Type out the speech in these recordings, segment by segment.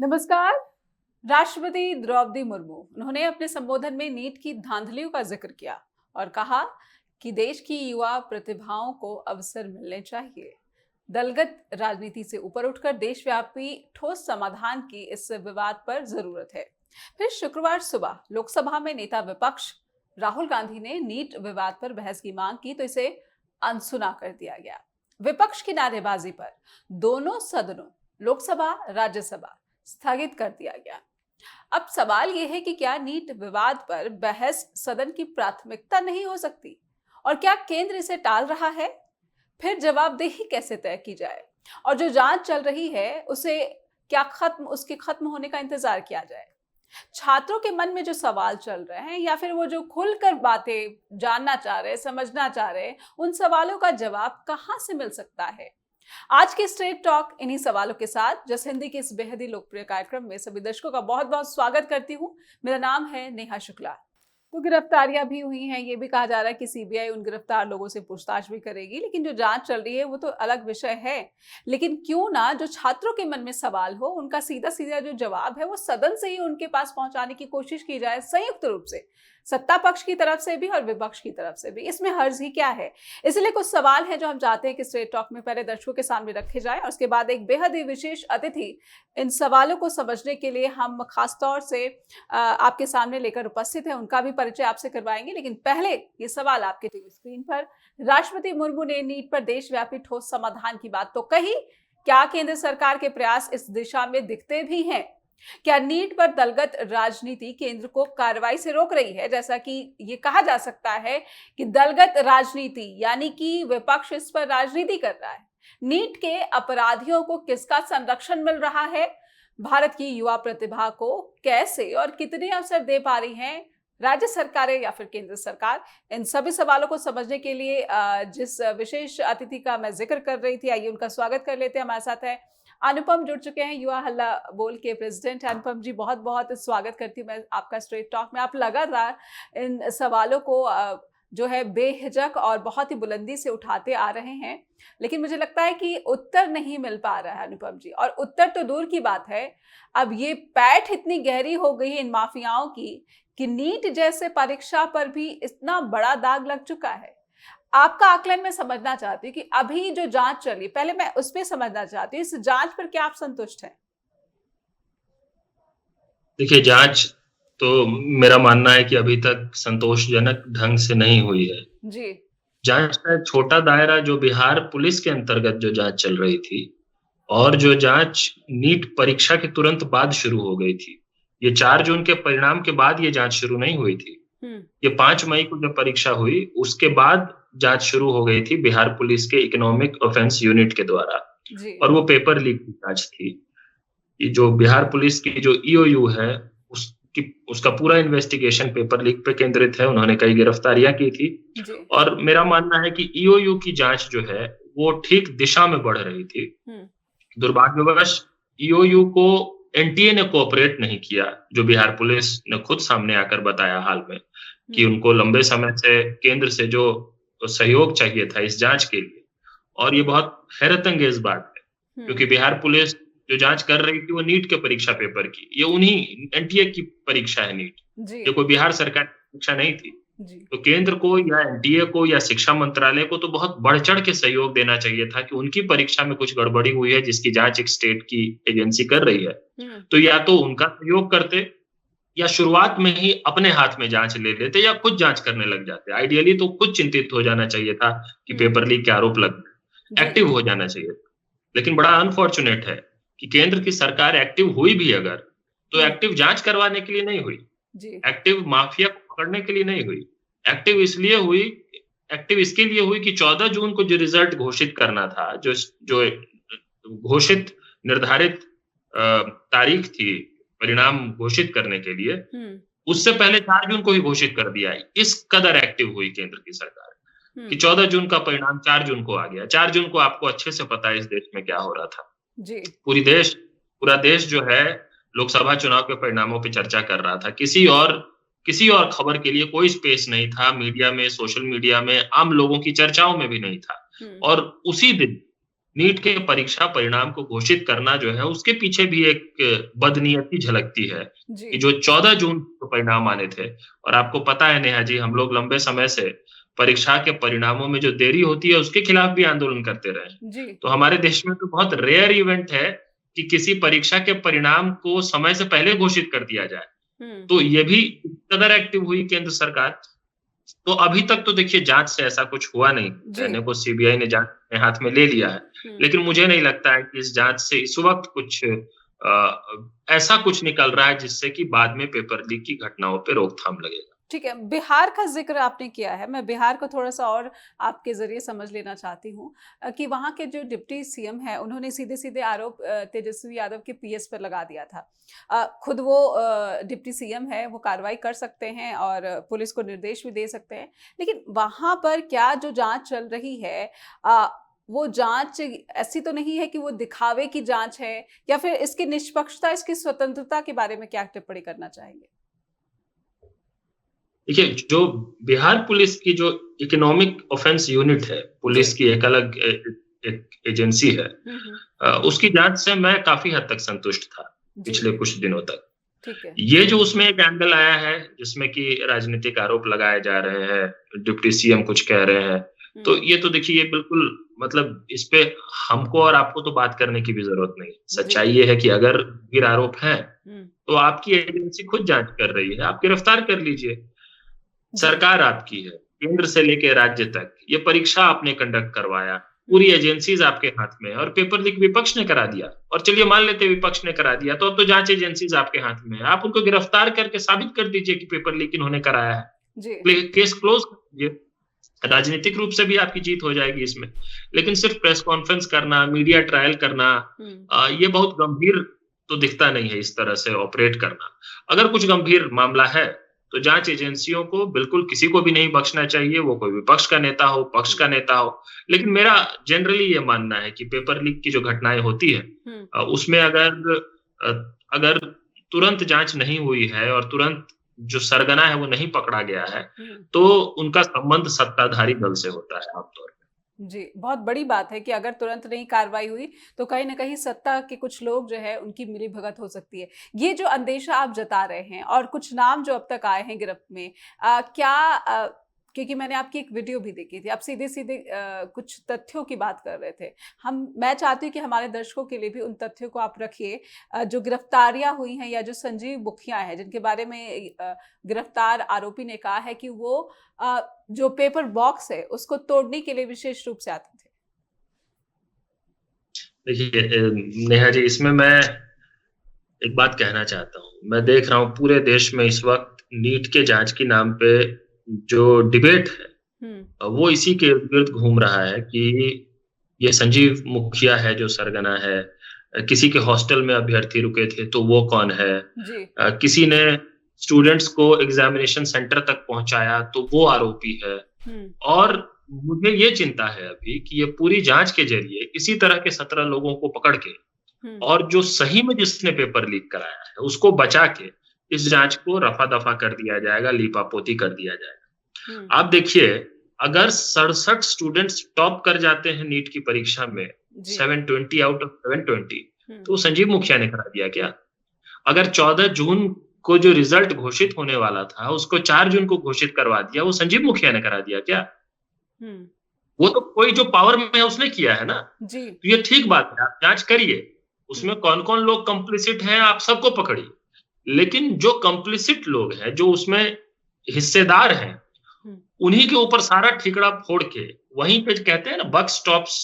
नमस्कार। राष्ट्रपति द्रौपदी मुर्मू उन्होंने अपने संबोधन में नीट की धांधलियों का जिक्र किया और कहा कि देश की युवा प्रतिभाओं को अवसर मिलने चाहिए। दलगत राजनीति से ऊपर उठकर देशव्यापी ठोस समाधान की इस विवाद पर जरूरत है। फिर शुक्रवार सुबह लोकसभा में नेता विपक्ष राहुल गांधी ने नीट विवाद पर बहस की मांग की तो इसे अनसुना कर दिया गया। विपक्ष की नारेबाजी पर दोनों सदनों लोकसभा राज्यसभा स्थगित कर दिया गया। अब सवाल यह है कि क्या नीट विवाद पर बहस सदन की प्राथमिकता नहीं हो सकती और क्या केंद्र इसे टाल रहा है? फिर जवाबदेही कैसे तय की जाए और जो जांच चल रही है उसे क्या उसके खत्म होने का इंतजार किया जाए? छात्रों के मन में जो सवाल चल रहे हैं या फिर वो जो खुलकर बातें जानना चाह रहे, समझना चाह रहे, उन सवालों का जवाब कहां से मिल सकता है? आज के स्ट्रेट टॉक इन्हीं सवालों के साथ जस हिंदी के इस बेहद ही लोकप्रिय कार्यक्रम में सभी दर्शकों का बहुत बहुत स्वागत करती हूं। मेरा नाम है नेहा शुक्ला। तो गिरफ्तारियां भी हुई हैं, ये भी कहा जा रहा है कि सीबीआई उन गिरफ्तार लोगों से पूछताछ भी करेगी, लेकिन जो जांच चल रही है वो तो अलग विषय है। लेकिन क्यों ना जो छात्रों के मन में सवाल हो उनका सीधा सीधा जो जवाब है वो सदन से ही उनके पास पहुंचाने की कोशिश की जाए, संयुक्त रूप से सत्ता पक्ष की तरफ से भी और विपक्ष की तरफ से भी। इसमें हर्ज ही क्या है? इसलिए कुछ सवाल हैं जो हम चाहते हैं कि स्ट्रेट टॉक में पहले दर्शकों के सामने रखे जाए और उसके बाद एक बेहद ही विशेष अतिथि इन सवालों को समझने के लिए हम खासतौर से आपके सामने लेकर उपस्थित हैं, उनका भी परिचय आपसे करवाएंगे। लेकिन पहले ये सवाल आपके टीवी स्क्रीन पर। राष्ट्रपति मुर्मू ने नीट पर देशव्यापी ठोस समाधान की बात तो कही, क्या केंद्र सरकार के प्रयास इस दिशा में दिखते भी हैं? क्या नीट पर दलगत राजनीति केंद्र को कार्रवाई से रोक रही है? जैसा कि ये कहा जा सकता है कि दलगत राजनीति यानी कि विपक्ष इस पर राजनीति कर रहा है। नीट के अपराधियों को किसका संरक्षण मिल रहा है? भारत की युवा प्रतिभा को कैसे और कितने अवसर दे पा रही हैं राज्य सरकारें या फिर केंद्र सरकार? इन सभी सवालों को समझने के लिए जिस विशेष अतिथि का मैं जिक्र कर रही थी, आइए उनका स्वागत कर लेते हैं। हमारे साथ है अनुपम, जुड़ चुके हैं, युवा हल्ला बोल के प्रेसिडेंट। अनुपम जी, बहुत बहुत स्वागत करती हूँ मैं आपका स्ट्रेट टॉक में। आप लगातार इन सवालों को जो है बेहिचक और बहुत ही बुलंदी से उठाते आ रहे हैं, लेकिन मुझे लगता है कि उत्तर नहीं मिल पा रहा है अनुपम जी। और उत्तर तो दूर की बात है, अब ये पैठ इतनी गहरी हो गई है इन माफियाओं की कि नीट जैसे परीक्षा पर भी इतना बड़ा दाग लग चुका है। आपका आकलन मैं समझना चाहती हूँ कि अभी जो जांच चली, पहले मैं उस पर समझना चाहती हूँ, इस जांच पर क्या आप संतुष्ट हैं? देखिए, जांच तो मेरा मानना है कि अभी तक संतोषजनक ढंग से नहीं हुई है जी। जांच का एक छोटा दायरा जो बिहार पुलिस के अंतर्गत जो जांच चल रही थी और जो जांच नीट परीक्षा के तुरंत बाद शुरू हो गई थी, ये 4 जून के परिणाम के बाद ये जांच शुरू नहीं हुई थी। ये 5 मई को जब परीक्षा हुई उसके बाद जांच शुरू हो गई थी बिहार पुलिस के इकोनॉमिक ऑफेंस यूनिट के द्वारा, और वो पेपर लीक की जांच थी। ये जो बिहार पुलिस की जो ईओयू है उसका पूरा इन्वेस्टिगेशन पेपर लीक पे केंद्रित है। उन्होंने कई गिरफ्तारियां की थी और मेरा मानना है कि ईओयू की जांच जो है वो ठीक दिशा में बढ़ रही थी। दुर्भाग्यवश ईओयू को एनटीए ने कोऑपरेट नहीं किया, जो बिहार पुलिस ने खुद सामने आकर बताया हाल में कि उनको लंबे समय से केंद्र से जो सहयोग चाहिए था इस जांच के लिए। और ये बहुत हैरत अंगेज बात है क्योंकि बिहार पुलिस जो जांच कर रही थी वो नीट के परीक्षा पेपर की, ये उन्हीं एनटीए की परीक्षा है नीट, ये कोई बिहार सरकार की परीक्षा नहीं थी। तो केंद्र को या एनटीए को या शिक्षा मंत्रालय को तो बहुत बढ़ चढ़ के सहयोग देना चाहिए था कि उनकी परीक्षा में कुछ गड़बड़ी हुई है जिसकी जांच एक स्टेट की एजेंसी कर रही है, तो या तो उनका सहयोग करते या शुरुआत में ही अपने हाथ में जांच ले लेते या खुद जांच करने लग जाते। आइडियली तो खुद चिंतित हो जाना चाहिए था कि पेपर लीक के आरोप लग, एक्टिव हो जाना चाहिए था। लेकिन बड़ा अनफॉर्चुनेट है कि केंद्र की सरकार एक्टिव हुई भी अगर तो एक्टिव जांच करवाने के लिए नहीं हुई, एक्टिव माफिया को पकड़ने के लिए नहीं हुई। एक्टिव इसके लिए हुई कि 14 जून को जो रिजल्ट घोषित करना था, जो घोषित निर्धारित तारीख थी परिणाम घोषित करने के लिए, उससे पहले 4 जून को ही घोषित कर दिया। इस कदर एक्टिव हुई केंद्र की सरकार कि 14 जून का परिणाम 4 जून को आ गया। 4 जून को आपको अच्छे से पता है इस देश में क्या हो रहा था जी। पूरा देश जो है लोकसभा चुनाव के परिणामों पे चर्चा कर रहा था। किसी और खबर के लिए कोई स्पेस नहीं था मीडिया में, सोशल मीडिया में, आम लोगों की चर्चाओं में भी नहीं था। और उसी दिन नीट के परीक्षा परिणाम को घोषित करना जो है, उसके पीछे भी एक बदनीयती झलकती है जी। कि जो 14 जून को परिणाम आने थे और आपको पता है नेहा जी, हम लोग लंबे समय से परीक्षा के परिणामों में जो देरी होती है, उसके खिलाफ भी आंदोलन करते रहे हैं। जी। तो हमारे देश में तो बहुत रेयर इवेंट है कि किसी परीक्षा के परिणाम को समय से पहले घोषित कर दिया जाए। हुँ। तो ये भी इस कदर एक्टिव हुई केंद्र सरकार। तो अभी तक तो देखिए जाँच से ऐसा कुछ हुआ नहीं। जी। कहने को सीबीआई ने जाँच अपने हाथ में ले लिया है। हुँ। लेकिन मुझे नहीं लगता है कि इस जाँच से इस वक़्त कुछ ऐसा कुछ निकल रहा है जिससे कि बाद में पेपर लीक की घटनाओं पे रोकथाम लगेगा। ठीक है, बिहार का ज़िक्र आपने किया है, मैं बिहार को थोड़ा-सा और आपके ज़रिए समझ लेना चाहती हूँ कि वहाँ के जो डिप्टी सीएम हैं, उन्होंने सीधे-सीधे आरोप तेजस्वी यादव के पीएस पर लगा दिया था। खुद वो डिप्टी सीएम है, वो कार्रवाई कर सकते हैं और पुलिस को निर्देश भी दे सकते हैं। लेकिन वहाँ पर क्या जो जाँच चल रही है वो जाँच ऐसी तो नहीं है कि वो दिखावे की जाँच है या फिर इसकी निष्पक्षता, इसकी स्वतंत्रता के बारे में क्या टिप्पणी करना चाहेंगे? देखिए, जो बिहार पुलिस की जो इकोनॉमिक ऑफेंस यूनिट है, जी। पुलिस की एक अलग एक एजेंसी है, हुँ, हुँ। उसकी जाँच से मैं काफ़ी हद तक संतुष्ट था, जी, पिछले कुछ दिनों तक। ठीक है। ये जो उसमें एक एंगल आया है, जिसमें कि राजनीतिक आरोप लगाए जा रहे हैं, डिप्टी सीएम कुछ कह रहे हैं, तो हुँ, ये तो देखिए ये बिल्कुल मतलब इस पे हमको और आपको तो बात करने की भी ज़रूरत नहीं। जी। सच्चाई ये है कि अगर गंभीर आरोप हैं, हुँ, तो आपकी एजेंसी खुद जाँच कर रही है, आप गिरफ्तार कर लीजिए। जी। सरकार आपकी है, केंद्र से लेके राज्य तक। ये परीक्षा आपने कंडक्ट करवाया, पूरी हुँ, एजेंसीज़ आपके हाथ में है और पेपर लीक विपक्ष ने करा दिया और चलिए मान लेते हैं विपक्ष ने करा दिया, तो अब तो जाँच एजेंसीज़ आपके हाथ में है। आप उनको गिरफ्तार करके साबित कर दीजिए कि पेपर लीक इन्होंने कराया है। जी। केस क्लोज़ कर दीजिए। राजनीतिक रूप से भी आपकी जीत हो जाएगी इसमें। लेकिन सिर्फ प्रेस कॉन्फ्रेंस करना, मीडिया ट्रायल करना हुँ, ये बहुत गंभीर तो दिखता नहीं है इस तरह से ऑपरेट करना। अगर कुछ गंभीर मामला है, तो जाँच एजेंसियों को बिल्कुल किसी को भी नहीं बख्शना चाहिए, वो कोई विपक्ष का नेता हो, पक्ष हुँ, का नेता हो। लेकिन मेरा जनरली ये मानना है कि पेपर लीक की जो घटनाएँ होती हैं हुँ, उसमें अगर तुरंत जाँच नहीं हुई है और तुरंत जो सरगना है वो नहीं पकड़ा गया है, हुँ। तो उनका संबंध सत्ताधारी दल से होता है आमतौर पे। जी, बहुत बड़ी बात है कि अगर तुरंत नहीं कार्रवाई हुई, तो कहीं न कहीं सत्ता के कुछ लोग जो है, उनकी मिलीभगत हो सकती है। ये जो अंदेशा आप जता रहे हैं और कुछ नाम जो अब तक आए हैं गिरफ्त में क्या क्योंकि मैंने आपकी एक वीडियो भी देखी थी, आप सीधे-सीधे कुछ तथ्यों की बात कर रहे थे। मैं चाहती हूँ कि हमारे दर्शकों के लिए भी उन तथ्यों को आप रखिए जो गिरफ्तारियाँ हुई हैं या जो संजीव मुखिया हैं, जिनके बारे में गिरफ्तार आरोपी ने कहा है कि वो जो पेपर बॉक्स है उसको तोड़ने के लिए विशेष रूप से आते थे। देखिए नेहा जी इसमें मैं एक बात कहना चाहता हूँ। मैं देख रहा हूँ पूरे देश में इस वक़्त नीट के जाँच के नाम पे जो डिबेट है हुँ, वो इसी के इर्द-गिर्द घूम रहा है कि ये संजीव मुखिया है जो सरगना है। किसी के हॉस्टल में अभ्यर्थी रुके थे तो वो कौन है? जी। किसी ने स्टूडेंट्स को एग्ज़ामिनेशन सेंटर तक पहुँचाया तो वो आरोपी है। हुँ, और मुझे ये चिंता है अभी कि ये पूरी जाँच के ज़रिए इसी तरह के 17 लोगों को पकड़ के हुँ, और जो सही में जिसने पेपर लीक कराया है, उसको बचा के इस जाँच को रफ़ा-दफ़ा कर दिया जाएगा, लीपापोती कर दिया हुँ, जाएगा। आप देखिए, अगर 67 स्टूडेंट्स टॉप कर जाते हैं नीट की परीक्षा में, जी। 720 आउट ऑफ 720 हुँ, तो वो संजीव मुखिया ने करा दिया क्या? अगर 14 जून को जो रिज़ल्ट घोषित होने वाला था, उसको 4 जून को घोषित करवा दिया, वो संजीव मुखिया ने करा दिया क्या? हुँ, वो तो कोई जो पावर में है उसने किया है ना। जी। तो ये ठीक बात है, आप जाँच करिए। हुँ, उसमें कौन-कौन लोग कम्प्लिसिट हैं, आप सबको पकड़िए। लेकिन जो कम्प्लिसिट लोग हैं, जो उसमें हिस्सेदार हैं, हुँ, उन्हीं के ऊपर सारा ठीकरा फोड़ के, वहीं पे कहते हैं ना बक स्टॉप्स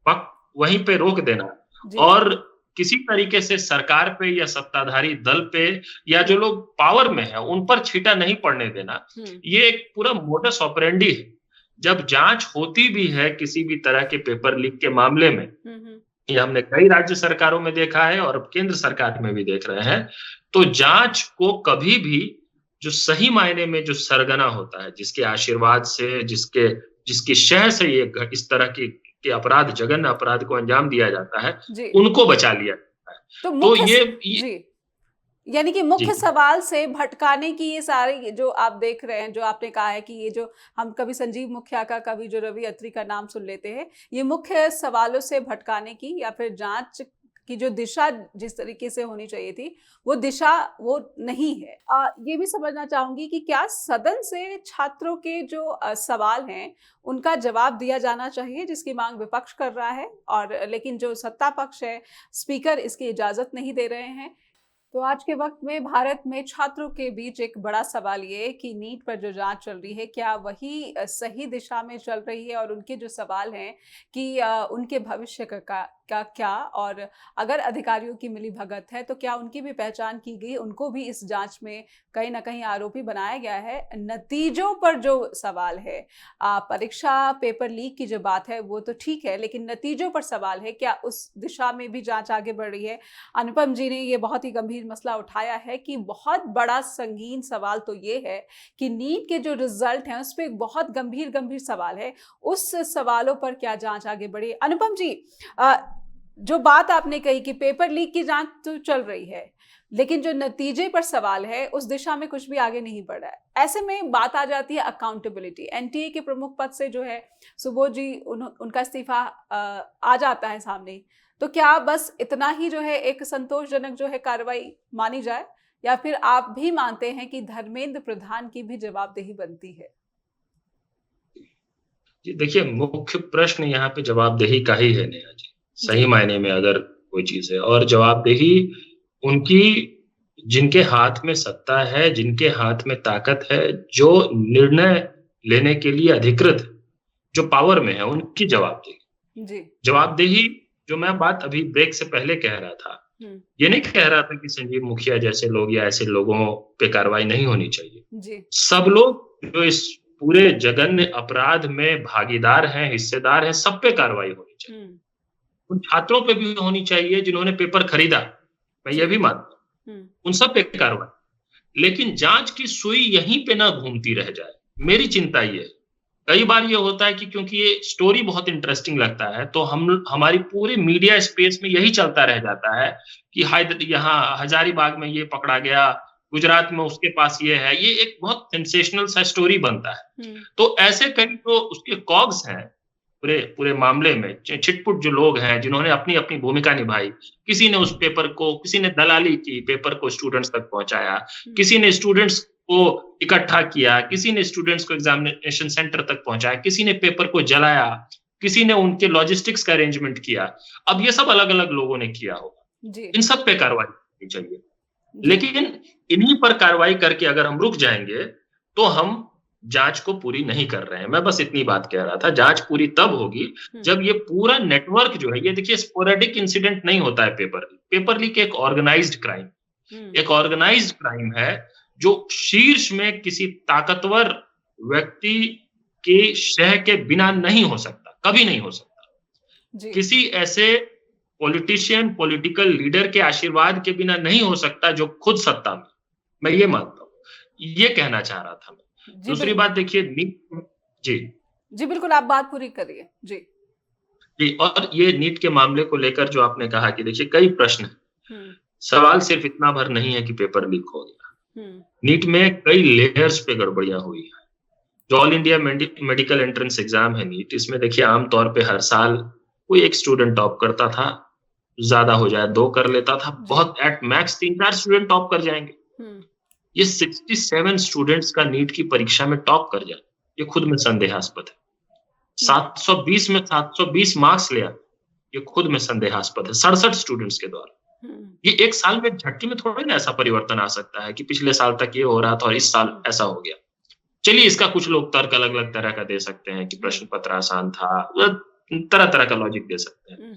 बक वहीं पे रोक देना जी। और किसी तरीके से सरकार पे या सत्ताधारी दल पे या जो लोग पावर में हैं, उन पर छींटा नहीं पड़ने देना। हुँ, ये एक पूरा मोडस ऑपरेंडी है। जब जाँच होती भी है किसी भी तरह के पेपर लीक के मामले में, हुँ, हुँ, ये हमने कई राज्य सरकारों में देखा है और अब केंद्र सरकार में भी देख रहे हैं। तो जाँच को कभी भी जो सही मायने में जो सरगना होता है, जिसके आशीर्वाद से, जिसकी शह से ये इस तरह के अपराध जघन्य अपराध को अंजाम दिया जाता है, जी। उनको बचा लिया जाता है। तो तो मुख्य स ये जी। यानी कि जी मुख्य सवाल से भटकाने की ये सारी जो आप देख रहे हैं, जो आपने कहा है कि ये जो हम कभी संजीव मुखिया का, कभी जो रवि अत्री का नाम सुन लेते हैं, ये मुख्य सवालों से भटकाने की या फिर जांच की जो दिशा जिस तरीके से होनी चाहिए थी, वो दिशा वो नहीं है। ये भी समझना चाहूंगी कि क्या सदन से छात्रों के जो सवाल हैं उनका जवाब दिया जाना चाहिए, जिसकी मांग विपक्ष कर रहा है, और लेकिन जो सत्ता पक्ष है, स्पीकर इसकी इजाजत नहीं दे रहे हैं। तो आज के वक्त में भारत में छात्रों के बीच एक बड़ा सवाल ये है कि नीट पर जो जांच चल रही है, क्या वही सही दिशा में चल रही है, और उनके जो सवाल हैं कि उनके भविष्य का क्या, और अगर अधिकारियों की मिलीभगत है तो क्या उनकी भी पहचान की गई, उनको भी इस जांच में कहीं ना कहीं आरोपी बनाया गया है। नतीजों पर जो सवाल है, परीक्षा पेपर लीक की जो बात है वो तो ठीक है, लेकिन नतीजों पर सवाल है, क्या उस दिशा में भी जांच आगे बढ़ रही है। अनुपम जी ने ये बहुत ही गंभीर मसला उठाया है कि बहुत बड़ा संगीन सवाल तो ये है कि नीट के जो रिजल्ट हैं उस पर एक बहुत गंभीर गंभीर सवाल है, उस सवालों पर क्या जांच आगे बढ़ी। अनुपम जी, जो बात आपने कही कि पेपर लीक की जांच तो चल रही है, लेकिन जो नतीजे पर सवाल है उस दिशा में कुछ भी आगे नहीं बढ़ा है। ऐसे में बात आ जाती है अकाउंटेबिलिटी। एनटीए के प्रमुख पद से जो है सुबोध जी, उनका इस्तीफा आ जाता है सामने, तो क्या बस इतना ही जो है एक संतोषजनक जो है कार्रवाई मानी जाए, या फिर आप भी मानते हैं कि धर्मेंद्र प्रधान की भी जवाबदेही बनती है। जी, देखिए मुख्य प्रश्न यहाँ पे जवाबदेही का ही है नेहा जी, सही मायने में अगर कोई चीज है, और जवाबदेही उनकी जिनके हाथ में सत्ता है, जिनके हाथ में ताकत है, जो निर्णय लेने के लिए अधिकृत, जो पावर में है, उनकी जवाबदेही। जी जवाबदेही जो मैं बात अभी ब्रेक से पहले कह रहा था, ये नहीं कह रहा था कि संजीव मुखिया जैसे लोग या ऐसे लोगों पे कार्रवाई नहीं होनी चाहिए। जी सब लोग जो इस पूरे जघन्य अपराध में भागीदार हैं, हिस्सेदार हैं, सब पे कार्रवाई होनी चाहिए। उन छात्रों पे भी होनी चाहिए जिन्होंने पेपर खरीदा, मैं ये भी मानता हूँ, उन सब पे कार्रवाई। लेकिन जांच की सुई यहीं पे ना घूमती रह जाए, मेरी चिंता ये है। कई बार ये होता है कि क्योंकि ये स्टोरी बहुत इंटरेस्टिंग लगता है, तो हमारी पूरी मीडिया स्पेस में यही चलता रह जाता है कि यहाँ हजारीबाग में ये पकड़ा गया, गुजरात में उसके पास ये है, ये एक बहुत सेंसेशनल सा स्टोरी बनता है। तो ऐसे कई तो उसके कॉग्स हैं पूरे पूरे मामले में, छिटपुट जो लोग हैं जिन्होंने अपनी अपनी भूमिका निभाई। किसी ने उस पेपर को, किसी ने दलाली की, पेपर को स्टूडेंट्स तक पहुंचाया, किसी ने स्टूडेंट्स को इकट्ठा किया, किसी ने स्टूडेंट्स को एग्जामिनेशन सेंटर तक पहुंचाया, किसी ने पेपर को जलाया, किसी ने उनके लॉजिस्टिक्स का अरेंजमेंट किया। अब ये सब अलग अलग लोगों ने किया होगा, इन सब पे कार्रवाई करनी चाहिए। लेकिन इन्हीं पर कार्रवाई करके अगर हम रुक जाएंगे तो हम जांच को पूरी नहीं कर रहे हैं। मैं बस इतनी बात कह रहा था, जांच पूरी तब होगी जब ये पूरा नेटवर्क जो है, ये देखिए स्पोरेडिक इंसिडेंट नहीं होता है पेपर लीक एक ऑर्गेनाइज्ड क्राइम, एक ऑर्गेनाइज्ड क्राइम है जो शीर्ष में किसी ताकतवर व्यक्ति के शह के बिना नहीं हो सकता, कभी नहीं हो सकता। किसी ऐसे पॉलिटिशियन, पॉलिटिकल लीडर के आशीर्वाद के बिना नहीं हो सकता जो खुद सत्ता में, मैं ये मानता हूँ। ये कहना चाह रहा था मैं। दूसरी बात देखिए, नीट जी बिल्कुल, आप बात पूरी करिए। जी, और ये नीट के मामले को लेकर जो आपने कहा कि देखिए कई प्रश्न हैं, सवाल सिर्फ इतना भर नहीं है कि पेपर लीक हो गया। नीट में कई लेयर्स पे गड़बड़ियां हुई है। जो all India medical entrance exam है नीट, इसमें देखिए आमतौर पे हर साल कोई एक स्टूडेंट टॉप करता था, ज्यादा हो जाए 2 कर लेता था, बहुत एट मैक्स 3-4 स्टूडेंट टॉप कर जाएंगे। ये 67 स्टूडेंट्स का नीट की परीक्षा में टॉप कर जाए, ये खुद में संदेहास्पद है। 720 में 720 मार्क्स लिया, ये खुद में संदेहास्पद है 67 स्टूडेंट्स के द्वारा। ये एक साल में झटके में थोड़ा ना ऐसा परिवर्तन आ सकता है कि पिछले साल तक ये हो रहा था और इस साल ऐसा हो गया। चलिए, इसका कुछ लोग तर्क अलग अलग तरह का दे सकते हैं कि प्रश्न पत्र आसान था, तरह तरह का लॉजिक दे सकते हैं।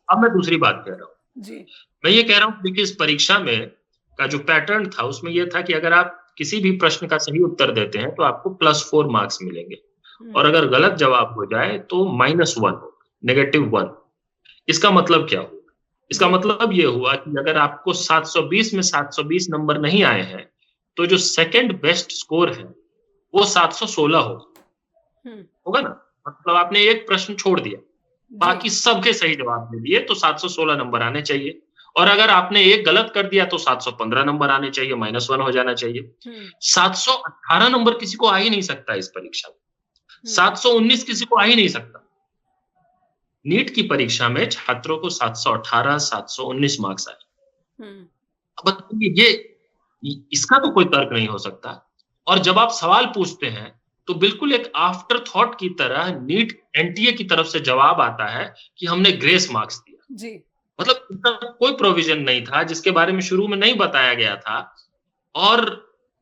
अब मैं दूसरी बात कह रहा हूँ, मैं ये कह रहा हूँ कि इस परीक्षा में का जो पैटर्न था उसमें यह था कि अगर आप किसी भी प्रश्न का सही उत्तर देते हैं तो आपको +4 मार्क्स मिलेंगे, और अगर गलत जवाब हो जाए तो -1, -1। इसका मतलब क्या हुआ? इसका मतलब ये हुआ कि अगर आपको 720 में 720 नंबर नहीं आए हैं तो जो सेकंड बेस्ट स्कोर है वो 716 होगा ना। मतलब आपने एक प्रश्न छोड़ दिया, बाकी सबके सही जवाब दे दिए, तो 716 नंबर आने चाहिए। और अगर आपने एक गलत कर दिया तो 715 नंबर आने चाहिए, -1 हो जाना चाहिए। 718 नंबर किसी को आ ही नहीं सकता इस परीक्षा में। 719 किसी को आ ही नहीं सकता। नीट की परीक्षा में छात्रों को 718, 719 मार्क्स आए। अब बताइए इसका तो कोई तर्क नहीं हो सकता। और जब आप सवाल पूछते हैं तो बिल्कुल एक आफ्टर थॉट की तरह नीट एनटीए की तरफ से जवाब आता है कि हमने ग्रेस मार्क्स दिया। जी। मतलब इसका कोई प्रोविजन नहीं था जिसके बारे में शुरू में नहीं बताया गया था और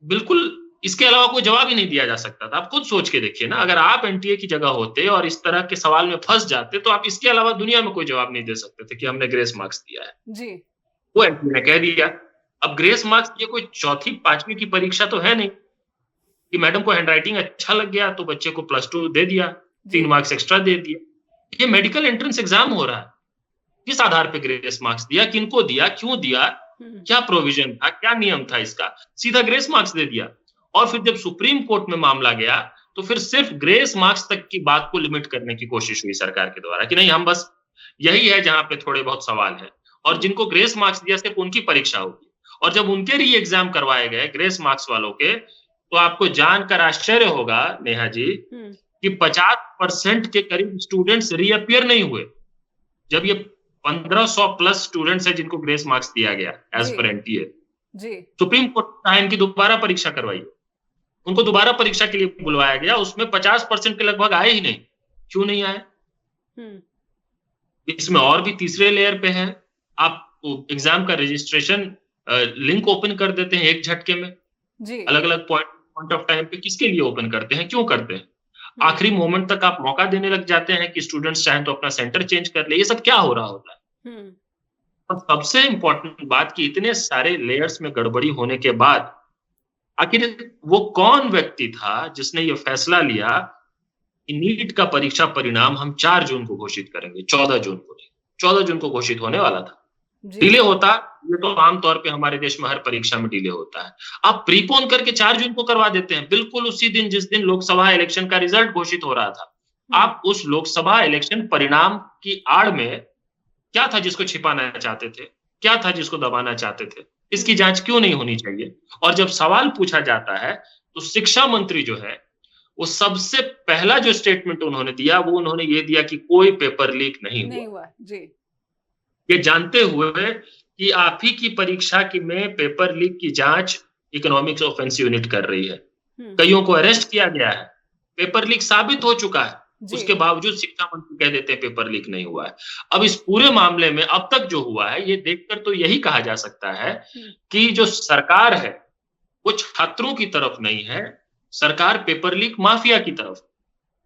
बिल्कुल इसके अलावा कोई जवाब ही नहीं दिया जा सकता था। आप खुद सोच के देखिए ना, अगर आप एनटीए की जगह होते और इस तरह के सवाल में फंस जाते तो आप इसके अलावा दुनिया में कोई जवाब नहीं दे सकते थे कि हमने ग्रेस मार्क्स दिया है। जी। वो एनटीए ने कह दिया। अब ग्रेस मार्क्स ये कोई चौथी पांचवी की परीक्षा तो है नहीं कि मैडम को हैंडराइटिंग अच्छा लग गया तो बच्चे को +2 दे दिया, 3 मार्क्स एक्स्ट्रा दे दिए। ये मेडिकल एंट्रेंस एग्जाम हो रहा है। किस आधार पे ग्रेस मार्क्स दिया, किनको दिया, क्यों दिया, क्या प्रोविजन था, क्या नियम था इसका? सीधा ग्रेस मार्क्स दे दिया। और फिर जब सुप्रीम कोर्ट में मामला गया तो फिर सिर्फ ग्रेस मार्क्स तक की बात को लिमिट करने की कोशिश हुई सरकार के द्वारा कि नहीं, हम बस यही है जहां पे थोड़े बहुत सवाल है और जिनको ग्रेस मार्क्स दिया सिर्फ उनकी परीक्षा होगी। और जब उनके री एग्जाम करवाए गए ग्रेस मार्क्स वालों के, तो आपको जानकर आश्चर्य होगा नेहा जी कि 50% के करीब स्टूडेंट्स रीअपियर नहीं हुए। जब ये 1500 प्लस स्टूडेंट्स है जिनको ग्रेस मार्क्स दिया गया as per NTA, supreme court ने इनकी दोबारा परीक्षा करवाई, उनको दोबारा परीक्षा के लिए बुलवाया गया, उसमें 50% के लगभग आए ही नहीं। क्यों नहीं आए? इसमें और भी तीसरे लेयर पे है। आप एग्जाम का रजिस्ट्रेशन लिंक ओपन कर देते हैं एक झटके में, अलग अलग पॉइंट ऑफ टाइम पे। किसके लिए ओपन करते हैं, क्यों करते हैं? आखिरी मोमेंट तक आप मौका देने लग जाते हैं कि स्टूडेंट्स चाहें तो अपना सेंटर चेंज कर ले। ये सब क्या हो रहा होता है? और सबसे इंपॉर्टेंट बात कि इतने सारे लेयर्स में गड़बड़ी होने के बाद आखिर वो कौन व्यक्ति था जिसने ये फैसला लिया कि नीट का परीक्षा परिणाम हम 4 जून को घोषित करेंगे, 14 जून को नहीं। 14 जून को घोषित होने वाला था। डिले होता, ये तो आमतौर पे हमारे देश में हर परीक्षा में डिले होता है। आप प्रीपोन करके 4 जून को करवा देते हैं, बिल्कुल उसी दिन जिस दिन लोकसभा इलेक्शन का रिजल्ट घोषित हो रहा था। आप उस लोकसभा इलेक्शन परिणाम की आड़ में क्या था जिसको छिपाना चाहते थे, क्या था जिसको दबाना चाहते थे? इसकी जांच क्यों नहीं होनी चाहिए? और जब सवाल पूछा जाता है तो शिक्षा मंत्री जो है, वो सबसे पहला जो स्टेटमेंट उन्होंने दिया वो उन्होंने ये दिया कि कोई पेपर लीक नहीं हुआ। जी। ये जानते हुए कि आप ही की परीक्षा की में पेपर लीक की जांच इकोनॉमिक्स ऑफेंस यूनिट कर रही है, कईयों को अरेस्ट किया गया है, पेपर लीक साबित हो चुका है, उसके बावजूद शिक्षा मंत्री कह देते हैं पेपर लीक नहीं हुआ है। अब इस पूरे मामले में अब तक जो हुआ है ये देखकर तो यही कहा जा सकता है कि जो सरकार है वो छात्रों की तरफ नहीं है, सरकार पेपर लीक माफिया की तरफ।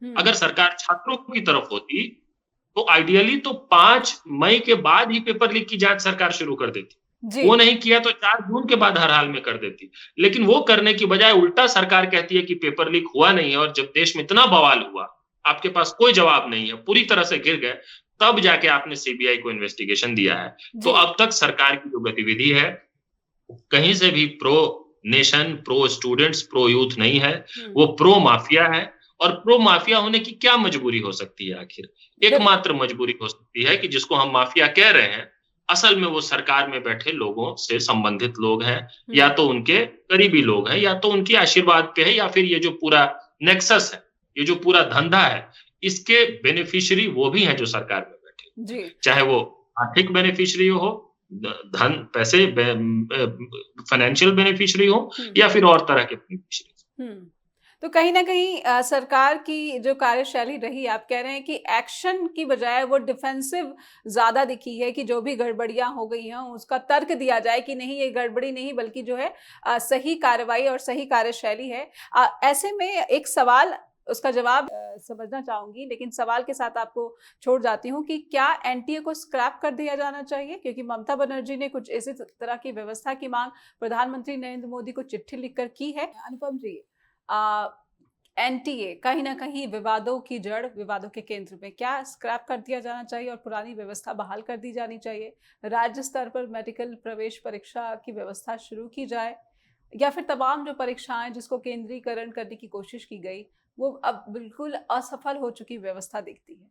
अगर सरकार छात्रों की तरफ होती तो आइडियली तो 5 मई के बाद ही पेपर लीक की जांच सरकार शुरू कर देती। वो नहीं किया तो 4 जून के बाद हर हाल में कर देती। लेकिन वो करने की बजाय उल्टा सरकार कहती है कि पेपर लीक हुआ नहीं है, और जब देश में इतना बवाल हुआ, आपके पास कोई जवाब नहीं है, पूरी तरह से गिर गए, तब जाके आपने सीबीआई को इन्वेस्टिगेशन दिया है। तो अब तक सरकार की जो गतिविधि है कहीं से भी pro nation, pro students, pro youth नहीं है, वो प्रो माफिया है। और प्रो माफिया होने की क्या मजबूरी हो सकती है? आखिर एकमात्र मजबूरी हो सकती है कि जिसको हम माफिया कह रहे हैं, असल में वो सरकार में बैठे लोगों से संबंधित लोग हैं, या तो उनके करीबी लोग हैं, या तो उनके आशीर्वाद पे है, या फिर ये जो पूरा नेक्सस है, ये जो पूरा धंधा है, इसके बेनिफिशियरी वो भी हैं जो सरकार में बैठे, चाहे वो आर्थिक बेनिफिशियरी हो, धन पैसे फाइनेंशियल बेनिफिशियरी हो, या फिर और तरह के बेनिफिशियरी। तो कहीं ना कहीं सरकार की जो कार्यशैली रही, आप कह रहे हैं कि एक्शन की बजाय वो डिफेंसिव ज्यादा दिखी है, कि जो भी गड़बड़ियां हो गई हैं उसका तर्क दिया जाए कि नहीं ये गड़बड़ी नहीं बल्कि जो है सही कार्रवाई और सही कार्यशैली है। ऐसे में एक सवाल, उसका जवाब समझना चाहूंगी, लेकिन सवाल के साथ आपको छोड़ जाती हूँ कि क्या एनटीए को स्क्रैप कर दिया जाना चाहिए? क्योंकि ममता बनर्जी ने कुछ इसी तरह की व्यवस्था की मांग प्रधानमंत्री नरेंद्र मोदी को चिट्ठी लिखकर की है। अनुपम जी, एनटीए कहीं ना कहीं विवादों की जड़, विवादों के केंद्र में, क्या स्क्रैप कर दिया जाना चाहिए और पुरानी व्यवस्था बहाल कर दी जानी चाहिए? राज्य स्तर पर मेडिकल प्रवेश परीक्षा की व्यवस्था शुरू की जाए, या फिर तमाम जो परीक्षाएं जिसको केंद्रीकरण करने की कोशिश की गई वो अब बिल्कुल असफल हो चुकी व्यवस्था दिखती है?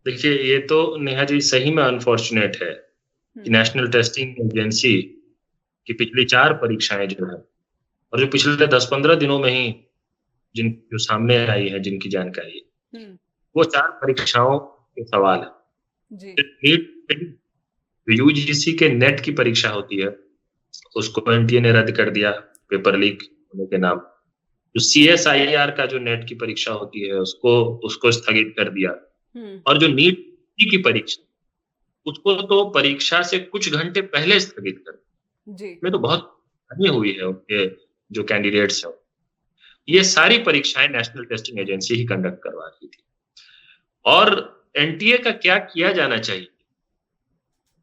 देखिए, ये तो नेहा जी सही में अनफॉर्चुनेट है कि नेशनल टेस्टिंग एजेंसी की पिछली 4 परीक्षाएं जो है और जो पिछले 10-15 दिनों में ही जो सामने आई है, जिनकी जानकारी, वो 4 परीक्षाओं के सवाल है। जी। नीट यूजीसी के नेट की परीक्षा होती है, उसको एनटीए ने रद्द कर दिया पेपर लीक होने के नाम। जो सीएसआईआर का जो नेट की परीक्षा होती है, उसको स्थगित कर दिया। और जो नीट की परीक्षा, उसको तो परीक्षा से कुछ घंटे पहले स्थगित कर दिया। में तो बहुत हानि हुई है उनके जो कैंडिडेट्स हैं। ये सारी परीक्षाएं नेशनल टेस्टिंग एजेंसी ही कंडक्ट करवा रही थी। और एनटीए का क्या किया जाना चाहिए,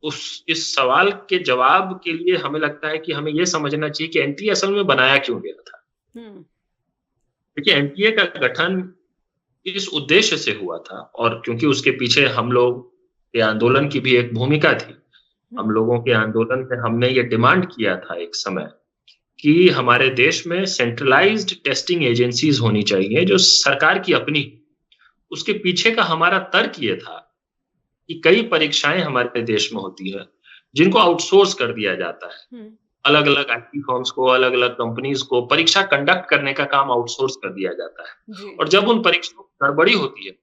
इस सवाल के जवाब के लिए हमें लगता है कि हमें ये समझना चाहिए कि एनटीए असल में बनाया क्यों गया था। देखिए, एनटीए का गठन इस उद्देश्य से हुआ था, और क्योंकि उसके पीछे हम लोग के आंदोलन की भी एक भूमिका थी। हम लोगों के आंदोलन में हमने ये डिमांड किया था एक समय कि हमारे देश में सेंट्रलाइज्ड टेस्टिंग एजेंसीज होनी चाहिए, जो सरकार की अपनी। उसके पीछे का हमारा तर्क ये था कि कई परीक्षाएं हमारे देश में होती है जिनको आउटसोर्स कर दिया जाता है। अलग अलग आईटी फर्म्स को, अलग अलग कंपनीज को परीक्षा कंडक्ट करने का काम आउटसोर्स कर दिया जाता है। और जब उन परीक्षाओं में गड़बड़ी होती है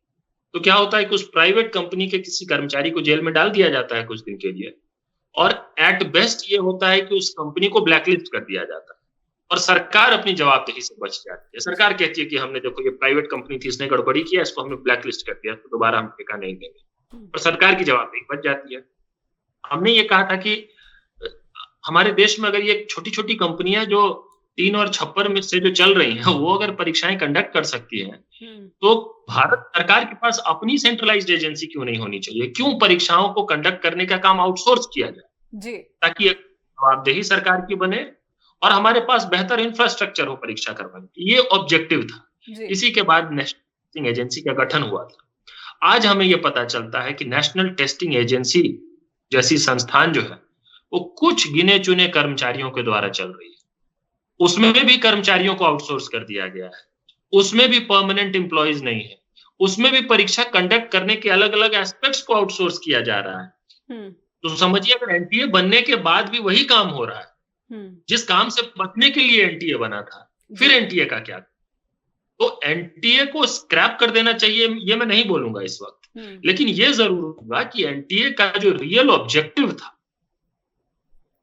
तो क्या होता है कि उस प्राइवेट कंपनी के किसी कर्मचारी को जेल में डाल दिया जाता है कुछ दिन के लिए, और एट बेस्ट ये होता है कि उस कंपनी को ब्लैकलिस्ट कर दिया जाता है और सरकार अपनी जवाबदेही से बच जाती है। सरकार कहती है कि हमने, देखो, ये प्राइवेट कंपनी थी, इसने गड़बड़ी किया, इसको हमने ब्लैकलिस्ट कर दिया, तो दोबारा हम ठेका नहीं देंगे, और सरकार की जवाबदेही बच जाती है। हमने ये कहा था कि हमारे देश में अगर ये छोटी छोटी कंपनियां जो 3 और छप्पर में से जो चल रही हैं, वो अगर परीक्षाएं कंडक्ट कर सकती हैं, तो भारत सरकार के पास अपनी सेंट्रलाइज्ड एजेंसी क्यों नहीं होनी चाहिए? क्यों परीक्षाओं को कंडक्ट करने का काम आउटसोर्स किया जाए, ताकि एक जवाबदेही सरकार की बने और हमारे पास बेहतर इंफ्रास्ट्रक्चर हो परीक्षा करवाने की। ये ऑब्जेक्टिव था। इसी के बाद नेशनल टेस्टिंग एजेंसी का गठन हुआ था। आज हमें यह पता चलता है कि नेशनल टेस्टिंग एजेंसी जैसी संस्थान जो है, वो कुछ गिने चुने कर्मचारियों के द्वारा चल रही है। उसमें भी कर्मचारियों को आउटसोर्स कर दिया गया है, उसमें भी परमानेंट एम्प्लॉइज नहीं है, उसमें भी परीक्षा कंडक्ट करने के अलग अलग एस्पेक्ट्स को आउटसोर्स किया जा रहा है। तो समझिए, अगर एनटीए बनने के बाद भी वही काम हो रहा है जिस काम से बचने के लिए एनटीए बना था, फिर एनटीए का क्या? तो एनटीए को स्क्रैप कर देना चाहिए, ये मैं नहीं बोलूंगा इस वक्त, लेकिन ये जरूर होगा कि एनटीए का जो रियल ऑब्जेक्टिव था,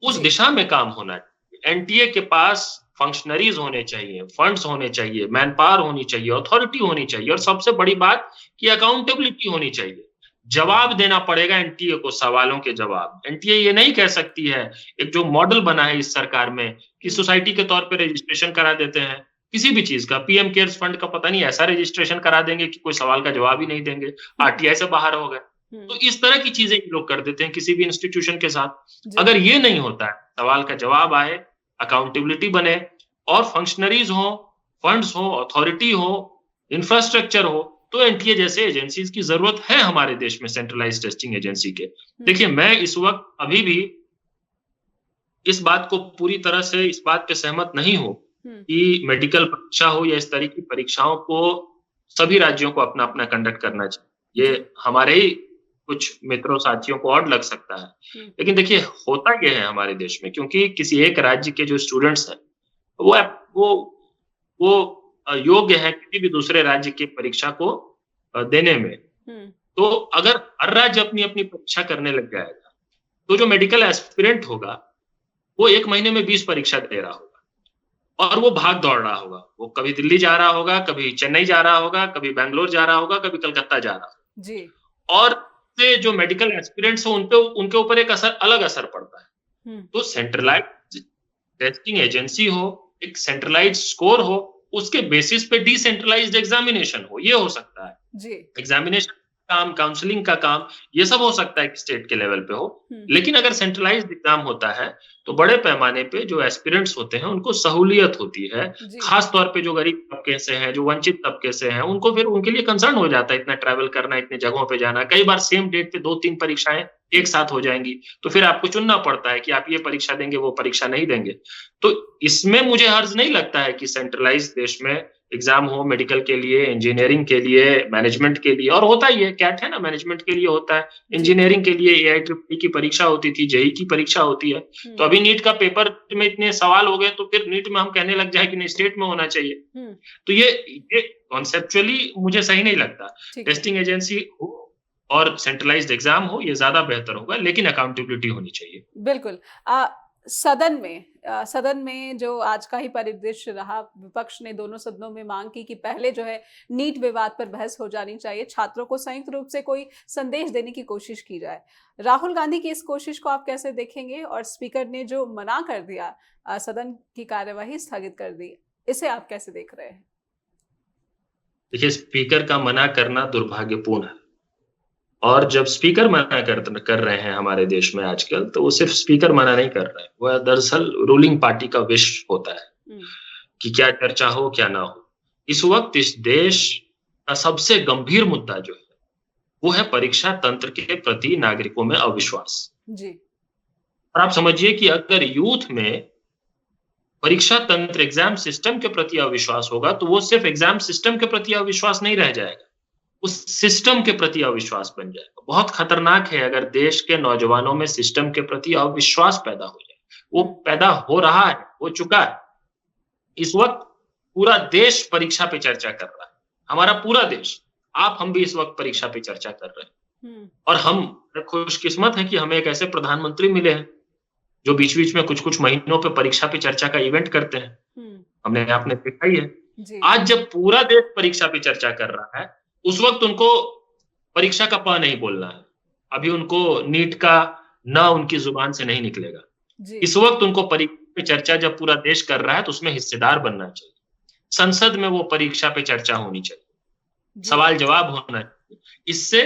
उस दिशा में काम होना चाहिए। एनटीए के पास फंक्शनरीज होने चाहिए, फंड्स होने चाहिए, मैन पावर होनी चाहिए, अथॉरिटी होनी चाहिए, और सबसे बड़ी बात कि अकाउंटेबिलिटी होनी चाहिए। जवाब देना पड़ेगा एनटीए को, सवालों के जवाब। एनटीए ये नहीं कह सकती है, एक जो मॉडल बना है इस सरकार में कि सोसाइटी के तौर पे रजिस्ट्रेशन करा देते हैं किसी भी चीज का, पीएम केयर्स फंड का पता नहीं ऐसा रजिस्ट्रेशन करा देंगे कि कोई सवाल का जवाब ही नहीं देंगे, आरटीआई से बाहर हो गए। तो इस तरह की चीजें लोग कर देते हैं किसी भी इंस्टीट्यूशन के साथ। अगर ये नहीं होता है, सवाल का जवाब आए, अकाउंटेबिलिटी बने, और फंक्शनरीज हो, फंड्स हो, अथॉरिटी हो, इंफ्रास्ट्रक्चर हो, तो एनटीए जैसे एजेंसीज की जरूरत है हमारे देश में, सेंट्रलाइज्ड टेस्टिंग एजेंसी के। देखिए, मैं इस वक्त अभी भी इस बात को पूरी तरह से इस बात पे सहमत नहीं हूं कि मेडिकल परीक्षा हो या इस तरह की परीक्षाओं को सभी राज्यों को अपना अपना कंडक्ट करना चाहिए। ये हमारे ही कुछ मित्रों साथियों को और लग सकता है, लेकिन देखिए, होता यह है हमारे देश में, क्योंकि किसी एक राज्य के जो स्टूडेंट्स हैं वो योग्य है किसी भी दूसरे राज्य की परीक्षा को देने में। तो अगर हर राज्य अपनी अपनी परीक्षा करने लग जाएगा, तो जो मेडिकल एस्पिरेंट होगा वो 1 महीने में 20 परीक्षा दे रहा होगा, और वो भाग दौड़ रहा होगा। वो कभी दिल्ली जा रहा होगा, कभी चेन्नई जा रहा होगा, कभी बेंगलोर जा रहा होगा, कभी कलकत्ता जा रहा होगा। और से जो मेडिकल एस्पिरेंट्स हो, उनके ऊपर एक अलग असर पड़ता है। तो सेंट्रलाइज्ड टेस्टिंग एजेंसी हो, एक सेंट्रलाइज्ड स्कोर हो, उसके बेसिस पे डिसेंट्रलाइज्ड एग्जामिनेशन हो, ये हो सकता है। एग्जामिनेशन काम, काउंसलिंग का काम, ये सब हो सकता है कि स्टेट के लेवल पे हो, लेकिन अगर सेंट्रलाइज्ड एग्जाम होता है तो बड़े पैमाने पे जो एस्पिरेंट्स होते हैं उनको सहूलियत होती है। खास तौर पे जो गरीब तबके से हैं, जो वंचित तबके से हैं, उनको फिर उनके लिए कंसर्न हो जाता है इतना ट्रैवल करना, इतने जगहों पे जाना। कई बार सेम डेट पे 2-3 परीक्षाएं एक साथ हो जाएंगी, तो फिर आपको चुनना पड़ता है कि आप ये परीक्षा देंगे, वो परीक्षा नहीं देंगे। तो इसमें मुझे हर्ज नहीं लगता है कि सेंट्रलाइज्ड देश में एग्जाम हो मेडिकल के लिए, इंजीनियरिंग के लिए, मैनेजमेंट के लिए, और होता ही है, कैट है ना, मैनेजमेंट के लिए होता है, इंजीनियरिंग के लिए AIEEE की परीक्षा होती थी, जेईई की परीक्षा होती है। तो अभी नीट का पेपर में इतने सवाल हो गए तो फिर नीट में हम कहने लग जाए कि नहीं स्टेट में होना चाहिए। तो ये कॉन्सेप्चुअली मुझे सही नहीं लगता। टेस्टिंग एजेंसी हो और सेंट्रलाइज्ड एग्जाम हो, ये ज्यादा बेहतर होगा, लेकिन अकाउंटेबिलिटी होनी चाहिए। बिल्कुल। सदन में जो आज का ही परिदृश्य रहा, विपक्ष ने दोनों सदनों में मांग की कि पहले जो है नीट विवाद पर बहस हो जानी चाहिए, छात्रों को संयुक्त रूप से कोई संदेश देने की कोशिश की जाए। राहुल गांधी की इस कोशिश को आप कैसे देखेंगे? और स्पीकर ने जो मना कर दिया, सदन की कार्यवाही स्थगित कर दी, इसे आप कैसे देख रहे हैं? देखिए, स्पीकर का मना करना दुर्भाग्यपूर्ण है, और जब स्पीकर मना कर रहे हैं हमारे देश में आजकल, तो वो सिर्फ स्पीकर मना नहीं कर रहे हैं, वह दरअसल रूलिंग पार्टी का विश होता है कि क्या चर्चा हो क्या ना हो। इस वक्त इस देश का सबसे गंभीर मुद्दा जो है वो है परीक्षा तंत्र के प्रति नागरिकों में अविश्वास जी। और आप समझिए कि अगर यूथ में परीक्षा तंत्र, एग्जाम सिस्टम के प्रति अविश्वास होगा, तो वो सिर्फ एग्जाम सिस्टम के प्रति अविश्वास नहीं रह जाएगा, उस सिस्टम के प्रति अविश्वास बन जाएगा। बहुत खतरनाक है अगर देश के नौजवानों में सिस्टम के प्रति अविश्वास पैदा हो जाए। वो पैदा हो रहा है, हो चुका है। इस वक्त पूरा देश परीक्षा पे चर्चा कर रहा है, हमारा पूरा देश, आप हम भी इस वक्त परीक्षा पे चर्चा कर रहे हैं। और हम खुशकिस्मत है कि हमें एक ऐसे प्रधानमंत्री मिले हैं जो बीच बीच में कुछ कुछ महीनों पे परीक्षा पे चर्चा का इवेंट करते हैं। हमने आपने देखा ही है। आज जब पूरा देश परीक्षा पे चर्चा कर रहा है, उस वक्त उनको परीक्षा का प नहीं बोलना है, अभी उनको नीट का न उनकी जुबान से नहीं निकलेगा। इस वक्त उनको परीक्षा पे चर्चा जब पूरा देश कर रहा है तो उसमें हिस्सेदार बनना चाहिए। संसद में वो परीक्षा पे चर्चा होनी चाहिए, सवाल जवाब होना चाहिए। इससे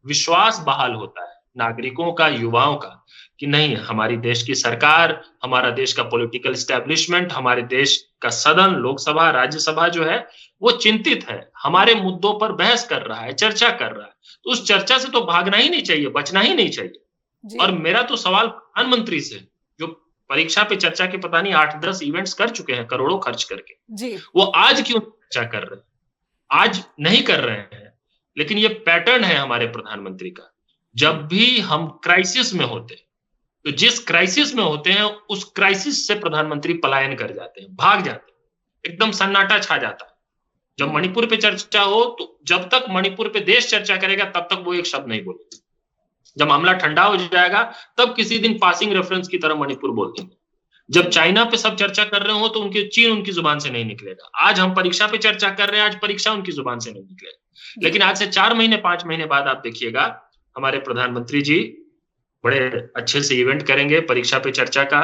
विश्वास बहाल होता है नागरिकों का, युवाओं का, कि नहीं, हमारी देश की सरकार, हमारा देश का पॉलिटिकल एस्टेब्लिशमेंट, हमारे देश का सदन, लोकसभा, राज्यसभा जो है वो चिंतित है, हमारे मुद्दों पर बहस कर रहा है, चर्चा कर रहा है। तो उस चर्चा से तो भागना ही नहीं चाहिए, बचना ही नहीं चाहिए। और मेरा तो सवाल प्रधानमंत्री से, जो परीक्षा पे चर्चा के पता नहीं 8-10 इवेंट्स कर चुके हैं करोड़ों खर्च करके, वो आज क्यों चर्चा कर रहे हैं? आज नहीं कर रहे हैं। लेकिन ये पैटर्न है हमारे प्रधानमंत्री का, जब भी हम क्राइसिस में होते हैं, तो जिस क्राइसिस में होते हैं उस क्राइसिस से प्रधानमंत्री पलायन कर जाते हैं, भाग जाते हैं, एकदम सन्नाटा छा जाता है। जब मणिपुर पे चर्चा हो तो जब तक मणिपुर पे देश चर्चा करेगा तब तक वो एक शब्द नहीं बोलेगा। जब मामला ठंडा हो जाएगा तब किसी दिन पासिंग रेफरेंस की तरह मणिपुर बोल देंगे। जब चाइना पे सब चर्चा कर रहे हो तो चीन उनकी जुबान से नहीं निकलेगा। आज हम परीक्षा पे चर्चा कर रहे हैं, आज परीक्षा उनकी जुबान से नहीं निकलेगा। लेकिन आज से 4 महीने 5 महीने बाद आप देखिएगा हमारे प्रधानमंत्री जी बड़े अच्छे से इवेंट करेंगे परीक्षा पे चर्चा का,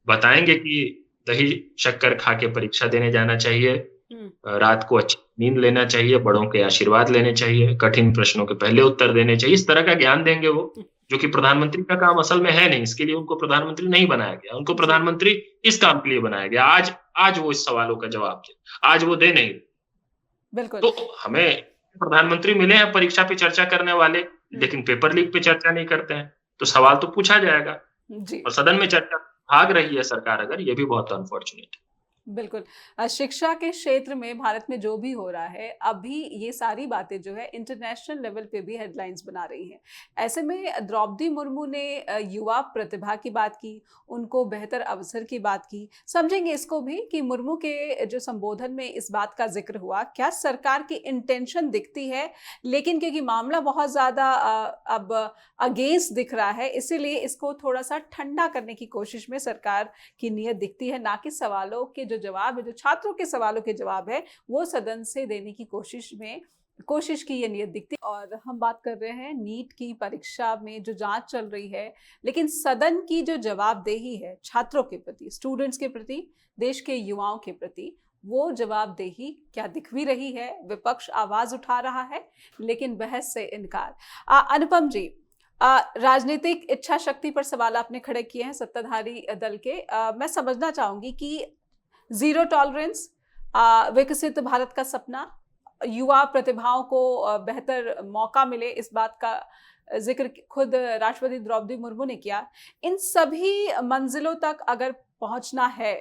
बताएंगे कि दही शक्कर खा के परीक्षा देने जाना चाहिए, रात को अच्छी नींद लेना चाहिए, बड़ों के आशीर्वाद लेने चाहिए, कठिन प्रश्नों के पहले उत्तर देने चाहिए। इस तरह का ज्ञान देंगे वो, जो कि प्रधानमंत्री का काम असल में है नहीं। इसके लिए उनको प्रधानमंत्री नहीं बनाया गया, उनको प्रधानमंत्री इस काम के लिए बनाया गया। आज वो इस सवालों का जवाब दे, आज वो दे नहीं। बिल्कुल। तो हमें प्रधानमंत्री मिले हैं परीक्षा पे चर्चा करने वाले, लेकिन पेपर लीक पे चर्चा नहीं करते हैं, तो सवाल तो पूछा जाएगा। और सदन में चर्चा भाग रही है सरकार अगर, ये भी बहुत अनफॉर्चुनेट है। बिल्कुल। शिक्षा के क्षेत्र में भारत में जो भी हो रहा है, अभी ये सारी बातें जो है इंटरनेशनल लेवल पे भी हेडलाइंस बना रही हैं। ऐसे में द्रौपदी मुर्मू ने युवा प्रतिभा की बात की, उनको बेहतर अवसर की बात की। समझेंगे इसको भी कि मुर्मू के जो संबोधन में इस बात का जिक्र हुआ, क्या सरकार की इंटेंशन दिखती है, लेकिन क्योंकि मामला बहुत ज़्यादा अब अगेंस्ट दिख रहा है, इसीलिए इसको थोड़ा सा ठंडा करने की कोशिश में सरकार की नीयत दिखती है, ना कि सवालों के जो जवाब है, जो छात्रों के सवालों के जवाब है, वो सदन से देने की कोशिश की ये नियत दिखती है। और हम बात कर रहे हैं नीट की परीक्षा में जो जांच चल रही है, लेकिन सदन की जो जवाबदेही है छात्रों के प्रति, स्टूडेंट्स के प्रति, देश के युवाओं के प्रति, वो जवाबदेही क्या दिख भी रही है? विपक्ष आवाज उठा रहा है लेकिन बहस से इनकार। अनुपम जी, राजनीतिक इच्छा शक्ति पर सवाल आपने खड़े किए हैं सत्ताधारी दल के। मैं समझना चाहूंगी कि जीरो टॉलरेंस, विकसित भारत का सपना, युवा प्रतिभाओं को बेहतर मौका मिले, इस बात का जिक्र खुद राष्ट्रपति द्रौपदी मुर्मू ने किया। इन सभी मंजिलों तक अगर पहुंचना है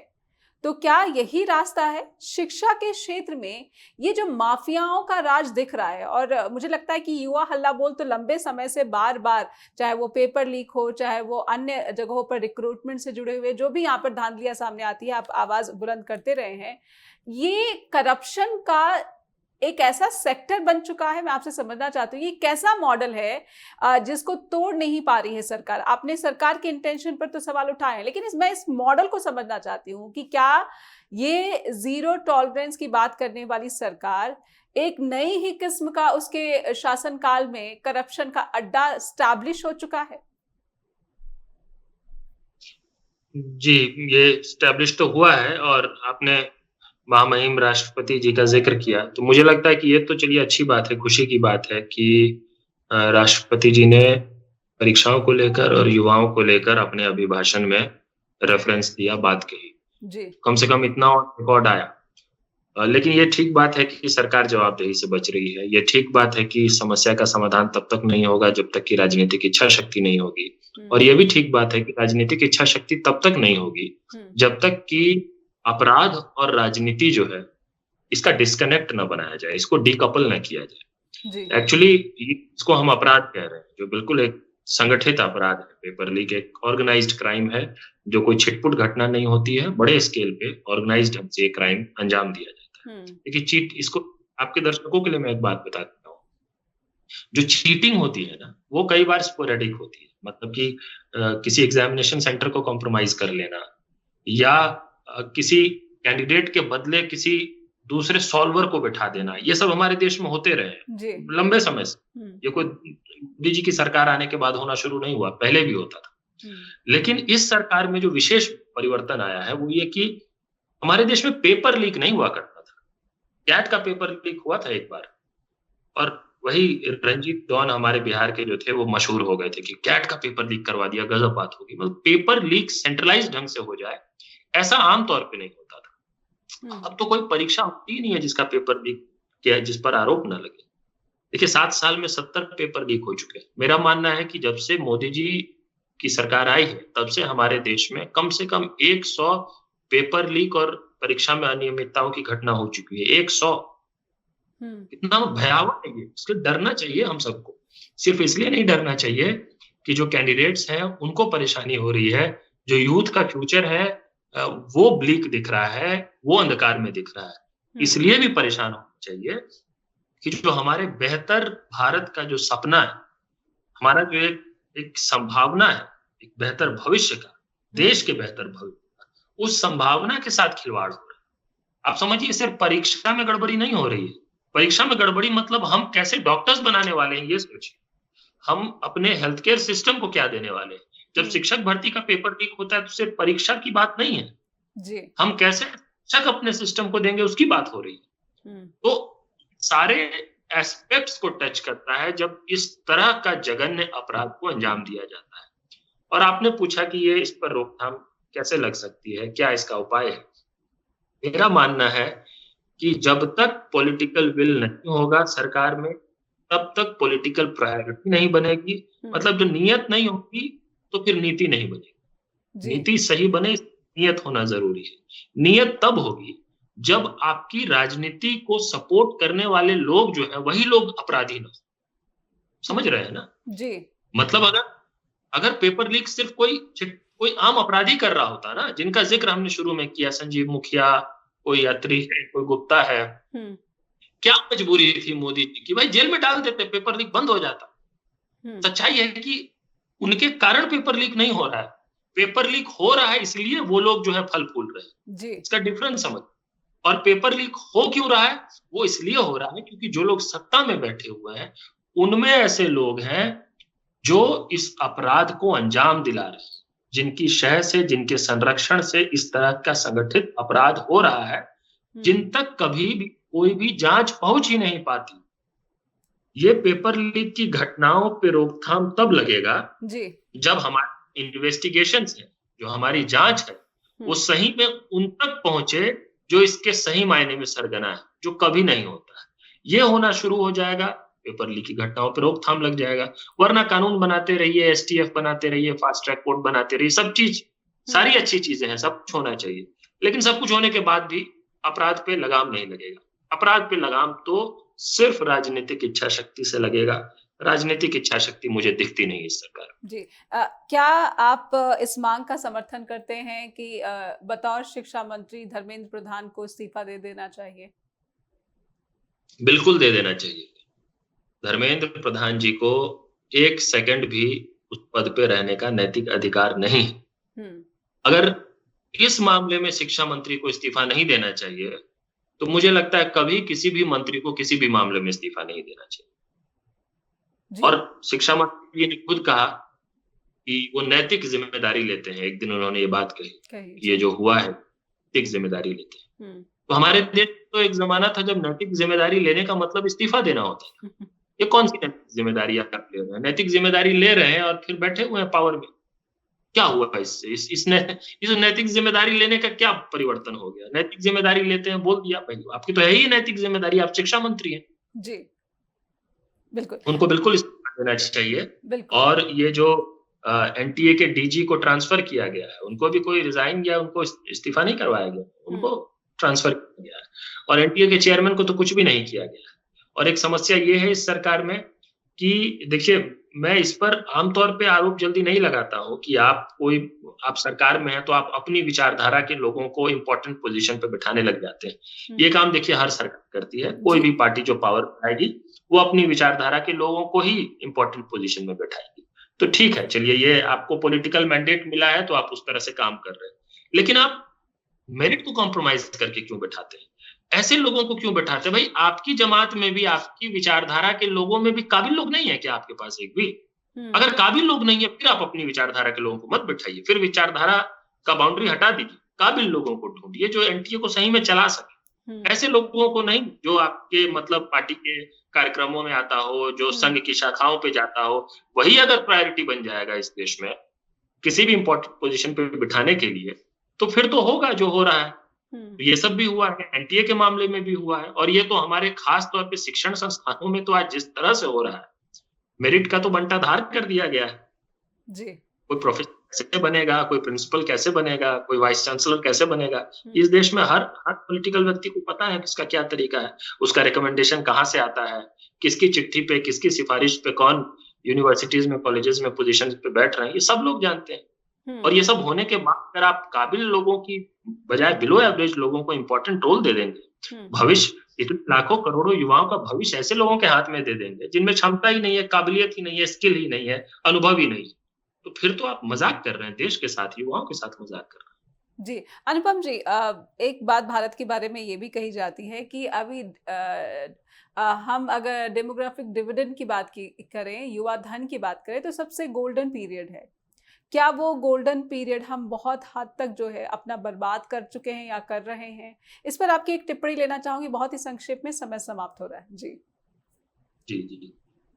तो क्या यही रास्ता है? शिक्षा के क्षेत्र में ये जो माफियाओं का राज दिख रहा है, और मुझे लगता है कि युवा हल्ला बोल तो लंबे समय से बार बार, चाहे वो पेपर लीक हो, चाहे वो अन्य जगहों पर रिक्रूटमेंट से जुड़े हुए जो भी यहाँ पर धांधलियां सामने आती है, आप आवाज बुलंद करते रहे हैं। ये करप्शन का एक ऐसा सेक्टर बन चुका है। मैं आपसे समझना चाहती हूँ ये कैसा मॉडल है जिसको तोड़ नहीं पा रही है सरकार। आपने सरकार के इंटेंशन पर तो सवाल उठाए हैं, लेकिन मैं इस मॉडल को समझना चाहती हूँ कि क्या ये जीरो टॉलरेंस की बात करने वाली सरकार एक नई ही किस्म का उसके शासनकाल में करप्शन का अड्डा स्टैब्लिश हो चुका है? जी, ये स्टैब्लिश तो हुआ है, और आपने महामहिम राष्ट्रपति जी का जिक्र किया, तो मुझे लगता है कि ये तो चलिए अच्छी बात है, खुशी की बात है कि राष्ट्रपति जी ने परीक्षाओं को लेकर और युवाओं को लेकर अपने अभिभाषण में रेफरेंस दिया, बात कही। जी। कम से कम इतना रिकॉर्ड आया। लेकिन ये ठीक बात है कि सरकार जवाबदेही से बच रही है। ये ठीक बात है कि समस्या का समाधान तब तक नहीं होगा जब तक कि राजनीतिक इच्छा शक्ति नहीं होगी। और ये भी ठीक बात है कि राजनीतिक इच्छा शक्ति तब तक नहीं होगी जब तक कि अपराध और राजनीति जो है, इसका डिस्कनेक्ट ना बनाया जाए, इसको डीकपल ना किया जाए। एक्चुअली इसको हम अपराध कह रहे हैं, जो बिल्कुल एक संगठित अपराध है। पेपर लीक एक ऑर्गेनाइज्ड क्राइम है, जो कोई छिटपुट घटना नहीं होती है, बड़े स्केल पे ऑर्गेनाइज्ड ढंग से क्राइम अंजाम दिया जाता है। देखिए, चीट, इसको आपके दर्शकों के लिए मैं एक बात बता देता हूँ। जो चीटिंग होती है ना, वो कई बार स्पोरेडिक होती है। मतलब कि किसी एग्जामिनेशन सेंटर को कॉम्प्रोमाइज कर लेना, या किसी कैंडिडेट के बदले किसी दूसरे सॉल्वर को बिठा देना, ये सब हमारे देश में होते रहे लंबे समय से। ये कोई मोदी जी की सरकार आने के बाद होना शुरू नहीं हुआ, पहले भी होता था। लेकिन इस सरकार में जो विशेष परिवर्तन आया है वो ये कि हमारे देश में पेपर लीक नहीं हुआ करता था। कैट का पेपर लीक हुआ था एक बार, और वही रंजीत डॉन हमारे बिहार के जो थे वो मशहूर हो गए थे कि कैट का पेपर लीक करवा दिया, गजब बात होगी। मतलब पेपर लीक सेंट्रलाइज ढंग से हो जाए, ऐसा आमतौर पे नहीं होता था। अब तो कोई परीक्षा होती ही नहीं है जिसका पेपर लीक किया, जिस पर आरोप न लगे। देखिए, 7 साल में 70 पेपर लीक हो चुके हैं। मेरा मानना है कि जब से मोदी जी की सरकार आई है, तब से हमारे देश में कम से कम 100 पेपर लीक और परीक्षा में अनियमितताओं की घटना हो चुकी है। 100। इतना भयावह है ये, इसलिए डरना चाहिए हम सबको। सिर्फ इसलिए नहीं डरना चाहिए कि जो कैंडिडेट्स हैं उनको परेशानी हो रही है, जो यूथ का फ्यूचर है वो ब्लीक दिख रहा है, वो अंधकार में दिख रहा है। इसलिए भी परेशान होना चाहिए कि जो हमारे बेहतर भारत का जो सपना है, हमारा जो एक संभावना है, एक बेहतर भविष्य का, देश के बेहतर भविष्य का, उस संभावना के साथ खिलवाड़ हो रहा है। आप समझिए, सिर्फ परीक्षा में गड़बड़ी नहीं हो रही है। परीक्षा में गड़बड़ी मतलब हम कैसे डॉक्टर्स बनाने वाले हैं, ये सोचिए। हम अपने हेल्थ केयर सिस्टम को क्या देने वाले हैं। जब शिक्षक भर्ती का पेपर लीक होता है तो सिर्फ परीक्षा की बात नहीं है जी। हम कैसे शिक्षक अपने सिस्टम को देंगे, उसकी बात हो रही है। तो सारे एस्पेक्ट्स को टच करता है जब इस तरह का जघन्य अपराध को अंजाम दिया जाता है। और आपने पूछा कि ये इस पर रोकथाम कैसे लग सकती है, क्या इसका उपाय है। मेरा मानना है कि जब तक पॉलिटिकल विल नहीं होगा सरकार में, तब तक पॉलिटिकल प्रायोरिटी नहीं बनेगी। मतलब जो नियत नहीं होगी तो फिर नीति नहीं बनेगी। नीति सही बने, नियत होना जरूरी है। नियत तब होगी जब आपकी राजनीति को सपोर्ट करने वाले लोग जो है वही लोग अपराधी ना। समझ रहे हैं ना जी। मतलब अगर पेपर लीक सिर्फ कोई आम अपराधी कर रहा होता ना, जिनका जिक्र हमने शुरू में किया, संजीव मुखिया, कोई यात्री है, कोई गुप्ता है, क्या मजबूरी थी मोदी जी की? भाई जेल में डाल देते, पेपर लीक बंद हो जाता। सच्चाई है कि उनके कारण पेपर लीक नहीं हो रहा है, पेपर लीक हो रहा है इसलिए वो लोग जो है फल फूल रहे हैं जी। इसका डिफरेंस समझ। और पेपर लीक हो क्यों रहा है? वो इसलिए हो रहा है क्योंकि जो लोग सत्ता में बैठे हुए हैं उनमें ऐसे लोग हैं जो इस अपराध को अंजाम दिला रहे हैं, जिनकी शह से, जिनके संरक्षण से इस तरह का संगठित अपराध हो रहा है, जिन तक कभी भी कोई भी जांच पहुंच ही नहीं पाती। ये पेपर लीक की घटनाओं पे रोकथाम तब लगेगा जी, जब हमारी इन्वेस्टिगेशन है, जो हमारी जांच है, वो सही में उन तक पहुंचे जो इसके सही मायने में सरगना है, जो कभी नहीं होता है। ये होना शुरू हो जाएगा, पेपर लीक की घटनाओं पे रोकथाम लग जाएगा। वरना कानून बनाते रहिए, एसटीएफ बनाते रहिए, फास्ट ट्रैक कोर्ट बनाते रहिए, सब चीज, सारी अच्छी चीजें हैं, सब कुछ होना चाहिए, लेकिन सब कुछ होने के बाद भी अपराध पे लगाम नहीं लगेगा। अपराध पे लगाम तो सिर्फ राजनीतिक इच्छा शक्ति से लगेगा। राजनीतिक इच्छा शक्ति मुझे दिखती नहीं इस सरकार में। जी। क्या आप इस मांग का समर्थन करते हैं कि बतौर शिक्षा मंत्री धर्मेंद्र प्रधान को इस्तीफा दे देना चाहिए? बिल्कुल दे देना चाहिए। धर्मेंद्र प्रधान जी को 1 सेकंड भी उस पद पे रहने का नैतिक अधिकार नहीं है। हुँ। अगर इस मामले में शिक्षा मंत्री को इस्तीफा नहीं देना चाहिए, तो मुझे लगता है कभी किसी भी मंत्री को किसी भी मामले में इस्तीफा नहीं देना चाहिए। जी। और शिक्षा मंत्री जी ने खुद कहा कि वो नैतिक ज़िम्मेदारी लेते हैं। एक दिन उन्होंने ये बात कही, कही। ये जो हुआ है, नैतिक ज़िम्मेदारी लेते हैं। हुँ। तो हमारे देश में तो एक ज़माना था जब नैतिक ज़िम्मेदारी लेने का मतलब इस्तीफा देना होता था। ये कौन-सी नैतिक ज़िम्मेदारी आप ले रहे हैं? नैतिक ज़िम्मेदारी ले रहे हैं और फिर बैठे हुए हैं पावर में। क्या हुआ इससे? इस नैतिक ज़िम्मेदारी लेने का क्या परिवर्तन हो गया? नैतिक ज़िम्मेदारी लेते हैं, बोल दिया भाई, आपकी तो है ही नैतिक ज़िम्मेदारी, आप शिक्षा मंत्री हैं। जी, बिल्कुल। उनको बिल्कुल इस्तीफा देना चाहिए। बिल्कुल। और ये जो एनटीए के डीजी को ट्रांसफर किया गया है, उनको भी कोई रिज़ाइन या उनको इस्तीफा नहीं करवाया गया, उनको ट्रांसफर किया गया है। और एनटीए के चेयरमैन को तो कुछ भी नहीं किया गया। और एक समस्या ये है इस सरकार में कि देखिए, मैं इस पर आमतौर पे आरोप जल्दी नहीं लगाता हूँ कि आप सरकार में हैं तो आप अपनी विचारधारा के लोगों को इम्पोर्टेंट पोज़ीशन पे बिठाने लग जाते हैं। ये काम देखिए हर सरकार करती है। कोई भी पार्टी जो पावर में आएगी, वो अपनी विचारधारा के लोगों को ही इम्पोर्टेंट पोज़ीशन में बिठाएगी। तो ठीक है, चलिए ये आपको पॉलिटिकल मैंडेट मिला है तो आप उस तरह से काम कर रहे हैं। लेकिन आप मेरिट को कॉम्प्रोमाइज़ करके क्यों बिठाते हैं? ऐसे लोगों को क्यों बैठाते हैं? भाई आपकी जमात में भी, आपकी विचारधारा के लोगों में भी काबिल लोग नहीं है क्या आपके पास एक भी? अगर काबिल लोग नहीं है, फिर आप अपनी विचारधारा के लोगों को मत बैठाइए। फिर विचारधारा का बाउंड्री हटा दीजिए। काबिल लोगों को ढूँढिए जो एनटीए को सही में चला सके। ऐसे लोगों को नहीं जो आपके मतलब पार्टी के कार्यक्रमों में आता हो, जो संघ की शाखाओं पे जाता हो, वही अगर प्रायोरिटी बन जाएगा इस देश में, किसी भी इम्पोर्टेंट पोज़ीशन पे बिठाने के लिए, तो फिर तो होगा जो हो रहा है। ये सब भी हुआ है, एनटीए के मामले में भी हुआ है। और ये तो हमारे खास तौर पे शिक्षण संस्थानों में तो आज जिस तरह से हो रहा है, मेरिट का तो बंटाधार कर दिया गया है। जी। कोई प्रोफेसर कैसे बनेगा, कोई प्रिंसिपल कैसे बनेगा, कोई वाइस चांसलर कैसे बनेगा, इस देश में हर पॉलिटिकल व्यक्ति को पता है किसका क्या तरीका है, उसका रिकमेंडेशन कहाँ से आता है, किसकी चिट्ठी पे, किसकी सिफारिश पे कौन यूनिवर्सिटीज में, कॉलेजेस में पोजीशन पे बैठ रहे हैं, ये सब लोग जानते हैं। और ये सब होने के बाद अगर आप काबिल लोगों की बजाय बिलो एवरेज लोगों को इम्पोर्टेंट रोल दे देंगे, भविष्य इतने लाखों करोड़ों युवाओं का भविष्य ऐसे लोगों के हाथ में दे देंगे जिनमें क्षमता ही नहीं है, काबिलियत ही नहीं है, स्किल ही नहीं है, अनुभव ही नहीं है, तो फिर तो आप मजाक कर रहे हैं, देश के साथ, युवाओं के साथ मजाक कर रहे हैं। जी, अनुपम जी, एक बात भारत के बारे में ये भी कही जाती है कि अभी हम अगर डेमोग्राफिक डिविडेंड की बात करें, युवा धन की बात करें, तो सबसे गोल्डन पीरियड है। क्या वो गोल्डन पीरियड हम बहुत हद तक जो है अपना बर्बाद कर चुके हैं या कर रहे हैं? इस पर आपकी एक टिप्पणी लेना चाहूंगी, बहुत ही संक्षेप में, समय समाप्त हो रहा है। जी जी जी।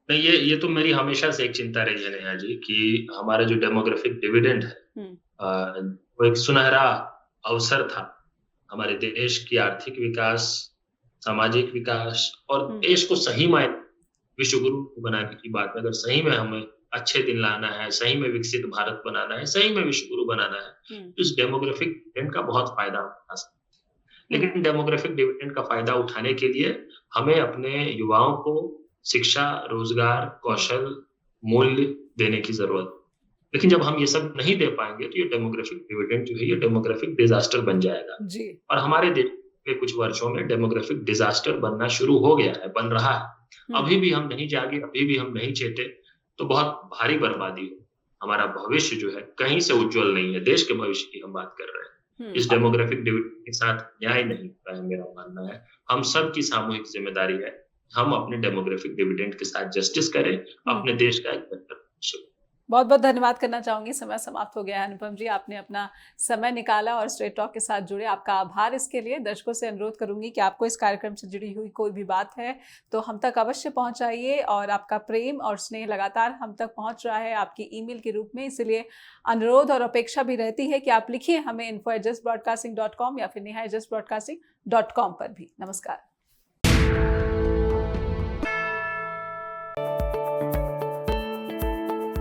नहीं, ये तो मेरी हमेशा से एक चिंता रही है नेहा जी कि हमारा जो डेमोग्राफिक डिविडेंड है, वो एक सुनहरा अवसर था हमारे देश की आर्थिक विकास, सामाजिक विकास और देश को सही मायने विश्व गुरु बनाने की बात है। अगर सही में हमें अच्छे दिन लाना है, सही में विकसित भारत बनाना है, सही में विश्व गुरु बनाना है, तो इस डेमोग्राफिक डिविडेंड का बहुत फायदा उठा सकते हैं। लेकिन डेमोग्राफिक डिविडेंड का फायदा उठाने के लिए हमें अपने युवाओं को शिक्षा, रोजगार, कौशल, मूल्य देने की जरूरत है। लेकिन जब हम ये सब नहीं दे पाएंगे तो ये डेमोग्राफिक डिविडेंड जो है ये डेमोग्राफिक डिजास्टर बन जाएगा। जी। और हमारे देश के कुछ वर्षों में डेमोग्राफिक डिजास्टर बनना शुरू हो गया है, बन रहा है। अभी भी हम नहीं जागे, अभी भी हम नहीं चेते तो बहुत भारी बर्बादी हो। हमारा भविष्य जो है कहीं से उज्जवल नहीं है। देश के भविष्य की हम बात कर रहे हैं। इस डेमोग्राफिक डिविडेंड के साथ न्याय नहीं होता है, मेरा मानना है। हम सब की सामूहिक जिम्मेदारी है, हम अपने डेमोग्राफिक डिविडेंड के साथ जस्टिस करें, अपने देश का एक बेहतर भविष्य। बहुत बहुत धन्यवाद करना चाहूंगी, समय समाप्त हो गया है। अनुपम जी, आपने अपना समय निकाला और स्ट्रेट टॉक के साथ जुड़े, आपका आभार इसके लिए। दर्शकों से अनुरोध करूंगी कि आपको इस कार्यक्रम से जुड़ी हुई कोई भी बात है तो हम तक अवश्य पहुंचाइए, और आपका प्रेम और स्नेह लगातार हम तक पहुंच रहा है आपकी ईमेल के रूप में, इसलिए अनुरोध और अपेक्षा भी रहती है कि आप लिखिए हमें info@justbroadcasting.com या फिर neha@justbroadcasting.com पर भी। नमस्कार।